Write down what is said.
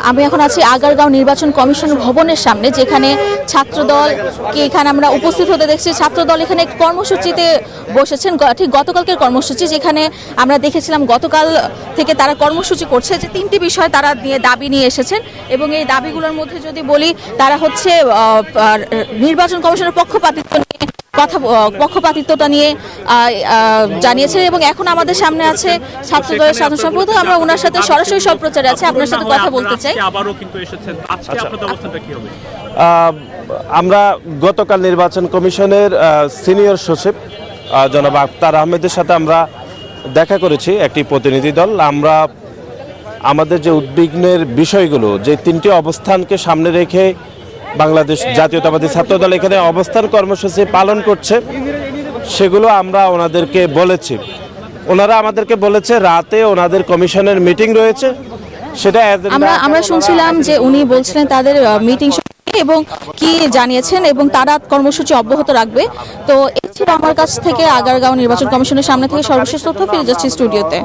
আমি এখন আছি আগারগাঁও নির্বাচন কমিশন ভবনের সামনে, যেখানে ছাত্রদলকে এখানে আমরা উপস্থিত হতে দেখছি। ছাত্রদল এখানে এক কর্মসূচিতে বসেছেন, ঠিক গতকালকের কর্মসূচি, যেখানে আমরা দেখেছিলাম গতকাল থেকে তারা কর্মসূচি করছে, যে তিনটি বিষয় তারা দাবি নিয়ে এসেছেন। এবং এই দাবিগুলোর মধ্যে যদি বলি, তারা হচ্ছে নির্বাচন কমিশনের পক্ষপাতিত্বটা নিয়ে জানিয়েছেন। এবং এখন আমাদের সামনে আছে ছাত্রদলের সাধারণ সম্পাদক, আমরা ওনার সাথে সরাসরি সম্প্রচারে আছে, আপনার সাথে কথা বলতে চাই। আমরা গতকাল নির্বাচন কমিশনের সিনিয়র সচিব জনাব আক্তার আহমেদের সাথে আমরা দেখা করেছি, একটি প্রতিনিধি দল। আমরা আমাদের যে উদ্বিগ্নের বিষয়গুলো, যে তিনটি অবস্থানকে সামনে রেখে বাংলাদেশ জাতীয়তাবাদী ছাত্রদল এখানে অবস্থান কর্মসূচি পালন করছে, সেগুলো আমরা ওনাদেরকে বলেছি। ওনারা আমাদেরকে বলেছে রাতে ওনাদের কমিশনের মিটিং রয়েছে, সেটা আমরা শুনছিলাম যে উনি বলছিলেন তাদের মিটিং এবং কি জানিয়েছেন এবং তারা কর্মসূচি অব্যাহত রাখবে। তো এই ছিল আমার কাছ থেকে আগারগাঁও নির্বাচন কমিশনের সামনে থেকে সর্বশেষ তথ্য। ফিরে যাচ্ছি স্টুডিওতে।